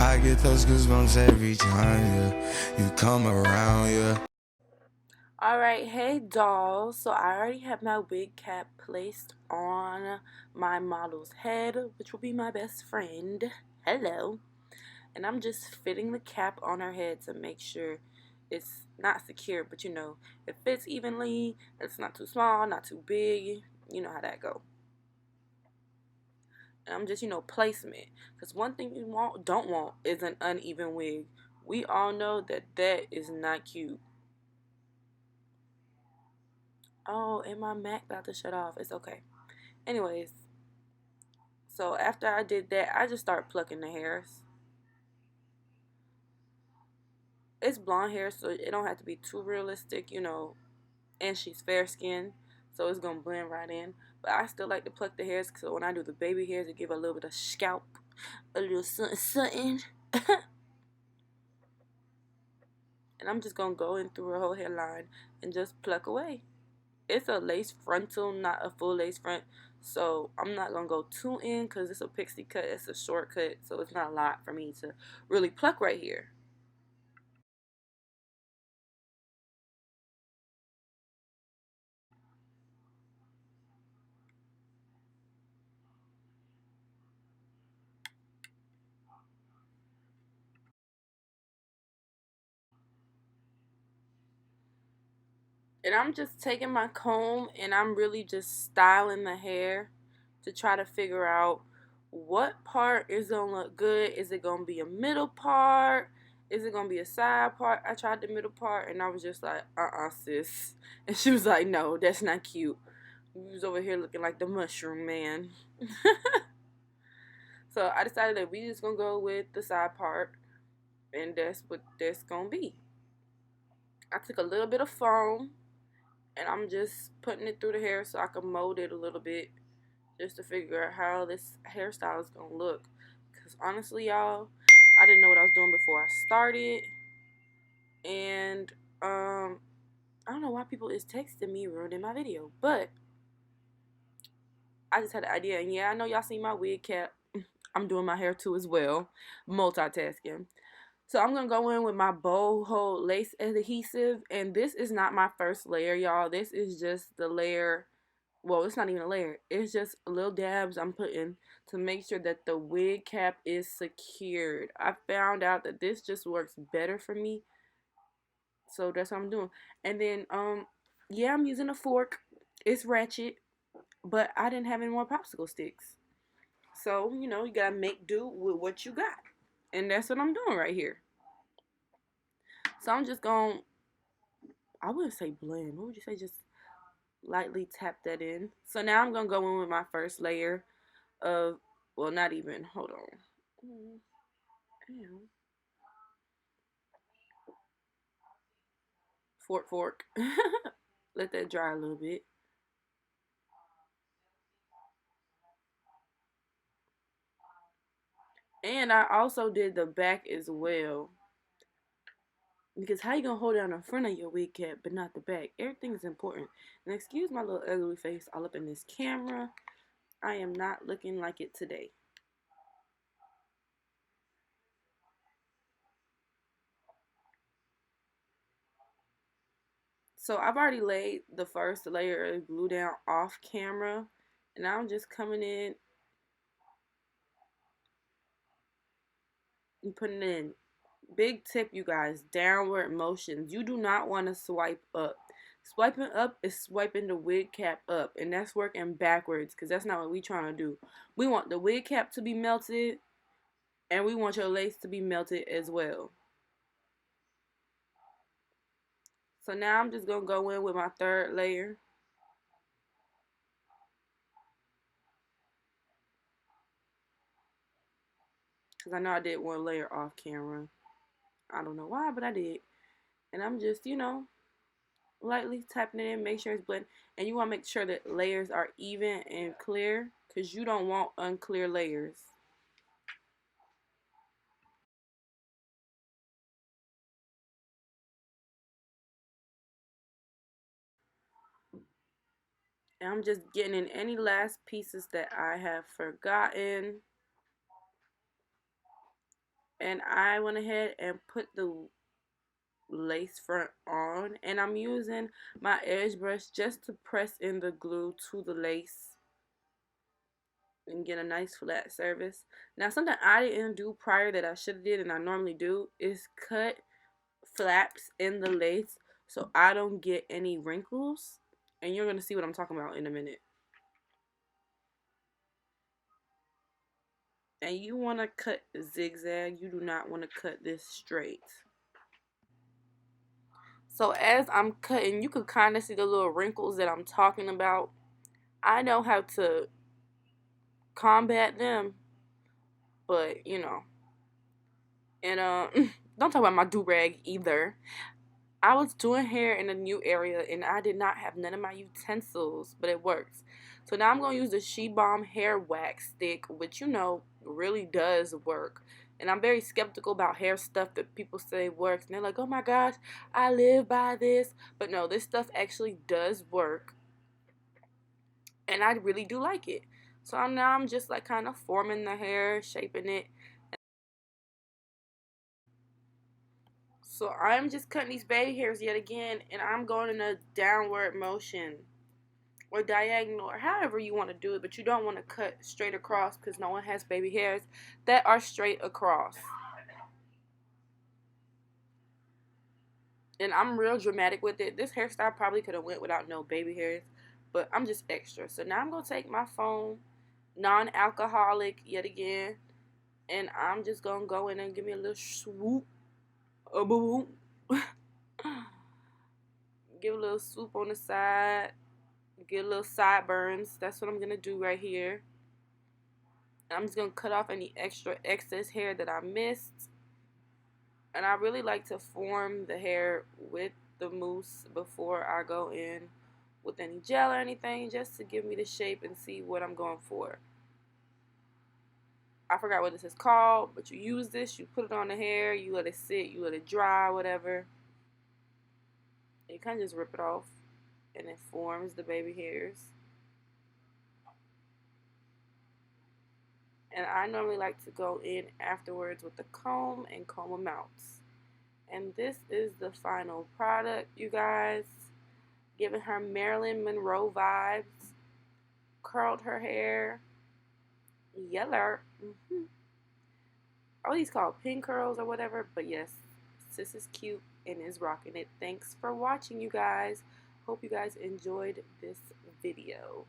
I get those goosebumps every time, yeah, you come around, yeah. Alright, hey dolls. So I already have my wig cap placed on my model's head, which will be my best friend. Hello. And I'm just fitting the cap on her head to make sure it's not secure, but it fits evenly. It's not too small, not too big. You know how that go. And I'm just, placement. Because one thing you don't want is an uneven wig. We all know that that is not cute. Oh, and my Mac about to shut off. It's okay. Anyways, so after I did that, I just started plucking the hairs. It's blonde hair, so it don't have to be too realistic. And she's fair skinned, so it's gonna blend right in. But I still like to pluck the hairs, so when I do the baby hairs, it give a little bit of scalp, a little something, something. And I'm just gonna go in through her whole hairline and just pluck away. It's a lace frontal, not a full lace front, so I'm not gonna go too in because it's a pixie cut. It's a shortcut, so it's not a lot for me to really pluck right here. And I'm just taking my comb and I'm really just styling the hair to try to figure out what part is gonna look good. Is it gonna be a middle part? Is it gonna be a side part? I tried the middle part and I was just like, sis. And she was like, no, that's not cute. We was over here looking like the mushroom man. So I decided that we just gonna go with the side part and that's what that's gonna be. I took a little bit of foam and I'm just putting it through the hair so I can mold it a little bit just to figure out how this hairstyle is gonna look. Cause honestly, y'all, I didn't know what I was doing before I started, and I don't know why people is texting me ruining my video, but I just had an idea, and yeah, I know y'all seen my wig cap. I'm doing my hair too as well, multitasking. So I'm gonna go in with my boho lace adhesive, and this is not my first layer, y'all. This is just the layer. Well, it's not even a layer. It's just little dabs I'm putting to make sure that the wig cap is secured. I found out that this just works better for me, so that's what I'm doing. And then yeah, I'm using a fork. It's ratchet, but I didn't have any more popsicle sticks. So, you gotta make do with what you got. And that's what I'm doing right here. So I'm just gonna, I wouldn't say blend. What would you say? Just lightly tap that in. So now I'm gonna go in with my first layer of, well, not even, hold on. Damn. Fork. Let that dry a little bit. And I also did the back as well. Because how you gonna hold down the front of your wig cap but not the back? Everything is important. And excuse my little ugly face all up in this camera. I am not looking like it today. So I've already laid the first layer of glue down off camera. And now I'm just coming in and putting it in. Big tip, you guys, downward motions. You do not want to swipe up. Swiping up is swiping the wig cap up, and that's working backwards because that's not what we trying to do. We want the wig cap to be melted, and we want your lace to be melted as well. So now I'm just going to go in with my third layer because I know I did one layer off camera. I don't know why, but I did. And I'm just, lightly tapping it in, make sure it's blended. And you want to make sure that layers are even and clear because you don't want unclear layers. And I'm just getting in any last pieces that I have forgotten. And I went ahead and put the lace front on, and I'm using my edge brush just to press in the glue to the lace and get a nice flat surface. Now, something I didn't do prior that I should have did and I normally do is cut flaps in the lace so I don't get any wrinkles. And you're going to see what I'm talking about in a minute. And you want to cut zigzag. You do not want to cut this straight. So as I'm cutting, you can kind of see the little wrinkles that I'm talking about. I know how to combat them, but you know. And don't talk about my do-rag either. I was doing hair in a new area and I did not have none of my utensils, but it works. So now I'm going to use the She Balm hair wax stick, which you know really does work. And I'm very skeptical about hair stuff that people say works. And they're like, oh my gosh, I live by this. But no, this stuff actually does work. And I really do like it. So now I'm just like kind of forming the hair, shaping it. So I'm just cutting these baby hairs yet again, and I'm going in a downward motion or diagonal or however you want to do it, but you don't want to cut straight across because no one has baby hairs that are straight across. And I'm real dramatic with it. This hairstyle probably could have went without no baby hairs, but I'm just extra. So now I'm going to take my foam, non-alcoholic yet again, and I'm just going to go in and give me a little swoop. A boom. Give a little swoop on the side. Get a little sideburns. That's what I'm going to do right here. And I'm just going to cut off any extra excess hair that I missed. And I really like to form the hair with the mousse before I go in with any gel or anything, just to give me the shape and see what I'm going for. I forgot what this is called, but you use this, you put it on the hair, you let it sit, you let it dry, whatever. And you kind of just rip it off, and it forms the baby hairs. And I normally like to go in afterwards with the comb and comb them out. And this is the final product, you guys. Giving her Marilyn Monroe vibes. Curled her hair. Yellow. Are these called pin curls or whatever? But yes, sis is cute and is rocking it. Thanks for watching, you guys. Hope you guys enjoyed this video.